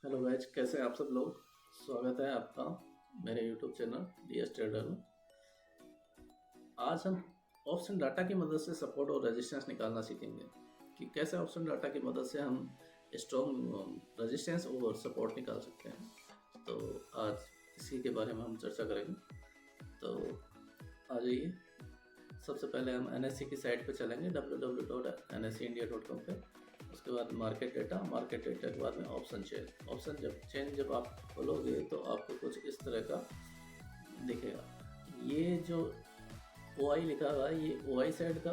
Hello guys, कैसे हैं आप सब लोग। स्वागत है आपका मेरे यूट्यूब चैनल डीएस ट्रेडर में। आज हम ऑप्शन डाटा की मदद से सपोर्ट और रेजिस्टेंस निकालना सीखेंगे कि कैसे ऑप्शन डाटा की मदद से हम स्ट्रॉन्ग रेजिस्टेंस और सपोर्ट निकाल सकते हैं। तो आज इसी के बारे में हम चर्चा करेंगे। तो आ जाइए, सबसे पहले हम एनएससी की साइट पे चलेंगे www.nseindia.com पे। उसके बाद मार्केट डेटा के बाद में ऑप्शन जब आप खोलोगे तो आपको कुछ इस तरह का दिखेगा। ये जो OI लिखा हुआ है, ये OI साइड का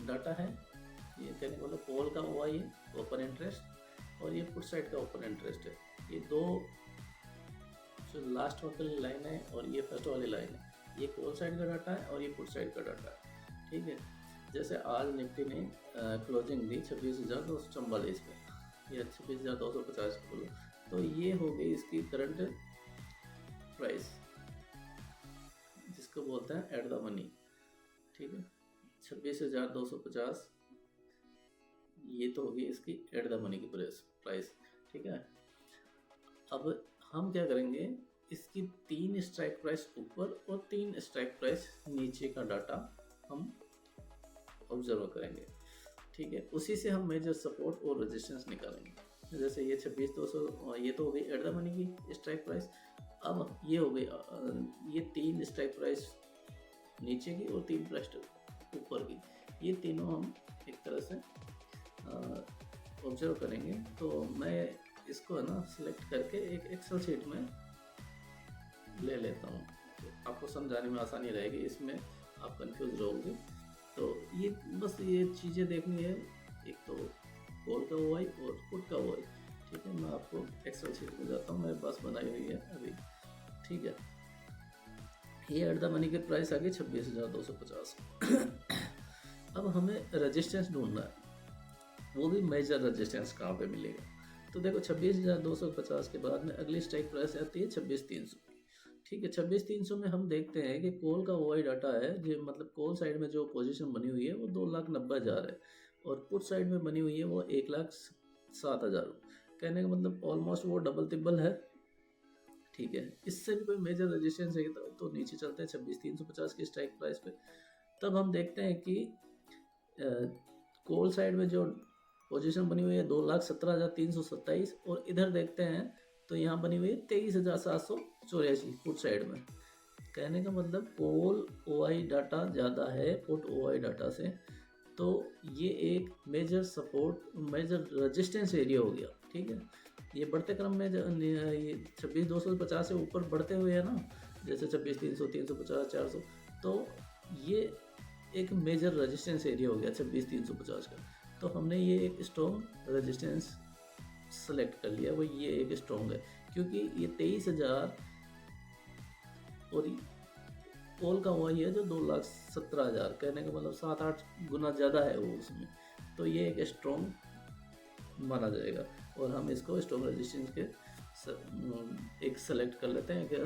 डाटा है। ये कहने का मतलब कॉल का OI है, ओपन इंटरेस्ट, और ये पुट साइड का ओपन इंटरेस्ट है। ये दो जो लास्ट वाली लाइन है और ये फर्स्ट वाली लाइन है, ये कॉल साइड का डाटा है और ये पुट साइड का डाटा है। ठीक है, जैसे आज निफ्टी ने क्लोजिंग दी 26,244 पे, या 26,250 पे बोलो, तो ये हो गई इसकी करंट प्राइस, जिसको बोलते हैं एट द मनी। ठीक है, 26,250 ये तो होगी इसकी एट द मनी की प्राइस। ठीक है, अब हम क्या करेंगे, इसकी 3 स्ट्राइक प्राइस ऊपर और 3 स्ट्राइक प्राइस नीचे का डाटा हम ऑब्जर्व करेंगे। ठीक है, उसी से हम मेजर सपोर्ट और रेजिस्टेंस निकालेंगे। जैसे ये 26,200 ये तो हो गई एट द मनी की स्ट्राइक प्राइस। अब ये हो गई ये 3 स्ट्राइक प्राइस नीचे की और 3 प्राइस ऊपर की, ये तीनों हम एक तरह से ऑब्जर्व करेंगे। तो मैं इसको है ना सिलेक्ट करके एक एक्सेल शीट में ले लेता हूँ, तो आपको समझाने में आसानी रहेगी, इसमें आप कंफ्यूज रहोगे। तो ये बस ये चीज़ें देखनी है, एक तो कॉल का OI और पुट का OI। ठीक है, मैं आपको एक्सेल शीट में जाता हूँ, मेरे पास बनाई हुई है अभी। ठीक है, ये एट द मनी की प्राइस आ गई 26,250। अब हमें रेजिस्टेंस ढूंढना है, वो भी मेजर रेजिस्टेंस कहाँ पे मिलेगा। तो देखो 26,250 के बाद में अगली स्ट्राइक प्राइस आती है 26,300। ठीक है, 26,300 में हम देखते हैं कि कॉल का OI डाटा है, जो मतलब कॉल साइड में जो पोजीशन बनी हुई है वो 2,90,000 है, और पुट साइड में बनी हुई है वो 1,07,000। कहने का मतलब ऑलमोस्ट वो डबल तिब्बल है। ठीक है, इससे भी कोई मेजर रेजिस्टेंस है तो नीचे चलते हैं 26,350 की स्ट्राइक प्राइस पे। तब हम देखते हैं कि कॉल साइड में जो पोजीशन बनी हुई है 2,17,327, और इधर देखते हैं तो यहाँ बनी हुई है 23,784 पुट साइड में। कहने का मतलब कॉल OI डाटा ज़्यादा है पुट OI डाटा से, तो ये एक major support major resistance area हो गया। ठीक है, ये बढ़ते क्रम में ये 26,250 से ऊपर बढ़ते हुए है ना, जैसे 26,300, 350, 400, तो ये एक मेजर रेजिस्टेंस एरिया हो गया 26,350 का। तो हमने ये एक स्ट्रॉन्ग रेजिस्टेंस सेलेक्ट कर लिया, वो ये एक स्ट्रॉन्ग है, क्योंकि ये 23,000 और कॉल का OI है जो 2,17,000। कहने का मतलब 7-8 गुना ज़्यादा है वो उसमें, तो ये एक स्ट्रॉन्ग माना जाएगा। और हम इसको स्ट्रॉन्ग रेजिस्टेंस के एक सेलेक्ट कर लेते हैं, क्या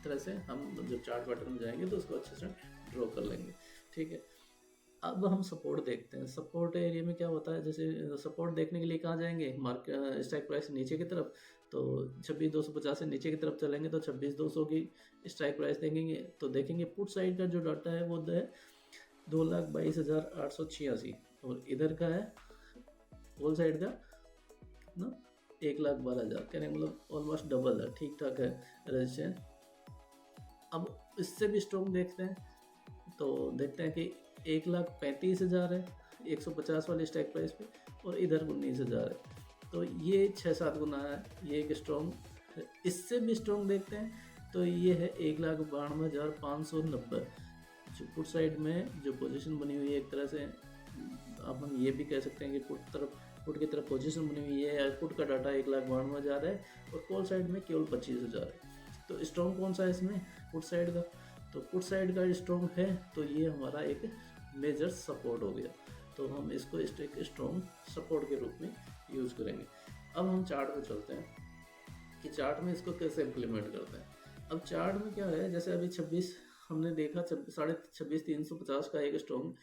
तरह से हम जब चार्ट पैटर्न में जाएंगे तो उसको अच्छे से ड्रॉ कर लेंगे। ठीक है, अब हम सपोर्ट देखते हैं। सपोर्ट एरिया में क्या होता है, जैसे सपोर्ट देखने के लिए कहाँ जाएंगे, मार्केट स्ट्राइक प्राइस नीचे की तरफ, तो 26,250 से नीचे की तरफ चलेंगे तो 26,200 की स्ट्राइक प्राइस देखेंगे। तो देखेंगे पुट साइड का जो डाटा है वो है 2,22,886, और इधर का है होल साइड का ना 1,12,000। कहने का मतलब ऑलमोस्ट डबल है, ठीक ठाक है रेजिस्टेंस। अब इससे भी स्ट्रॉन्ग देखते हैं, तो देखते हैं कि 1,35,000 है 150 वाली स्ट्राइक प्राइस पे, और इधर 19,000 है, तो ये 6-7 गुना है, ये एक स्ट्रॉन्ग। इससे भी स्ट्रॉन्ग देखते हैं तो ये है 1,92,590, जो पुट साइड में जो पोजीशन बनी हुई है, एक तरह से अब हम ये भी कह सकते हैं कि पुट की तरफ पोजीशन बनी हुई है, पुट का डाटा 1,92,000 है और कॉल साइड में केवल 25,000 है। तो स्ट्रॉन्ग कौन सा है इसमें, पुट साइड का। तो पुट साइड का स्ट्रॉन्ग है, तो ये हमारा एक मेजर सपोर्ट हो गया, तो हम इसको एक स्ट्रॉन्ग सपोर्ट के रूप में यूज़ करेंगे। अब हम चार्ट में चलते हैं कि चार्ट में इसको कैसे इम्प्लीमेंट करते हैं। अब चार्ट में क्या है, जैसे अभी 26 हमने देखा 26,350 का एक स्ट्रॉन्ग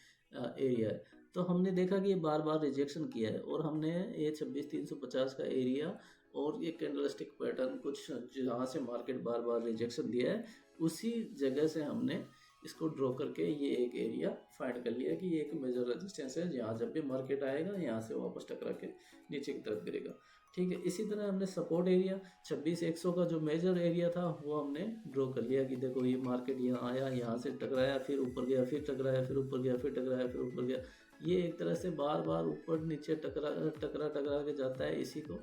एरिया है, तो हमने देखा कि ये बार बार रिजेक्शन किया है, और हमने ये 26,350 का एरिया और ये कैंडलस्टिक पैटर्न कुछ जहाँ से मार्केट बार बार रिजेक्शन दिया है उसी जगह से हमने इसको ड्रॉ करके ये एक एरिया फाइंड कर लिया कि ये एक मेजर रेजिस्टेंस है, जहाँ जब भी मार्केट आएगा यहाँ से वापस टकरा के नीचे की तरफ गिरेगा। ठीक है, इसी तरह हमने सपोर्ट एरिया 26,100 का जो मेजर एरिया था वो हमने ड्रॉ कर लिया कि देखो ये मार्केट यहाँ आया, यहाँ से टकराया, फिर ऊपर गया, फिर टकराया, फिर ऊपर गया, फिर टकराया, फिर ऊपर गया। ये एक तरह से बार बार ऊपर नीचे टकरा टकरा टकरा के जाता है, इसी को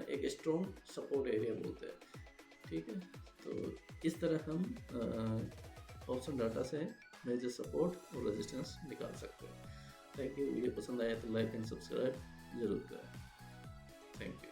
एक स्ट्रॉन्ग सपोर्ट एरिया बोलते हैं। ठीक है, तो इस तरह हम ऑप्शन डाटा से मेजर सपोर्ट और रेजिस्टेंस निकाल सकते हैं। Thank you. वीडियो पसंद आया तो लाइक एंड सब्सक्राइब जरूर करें। Thank you.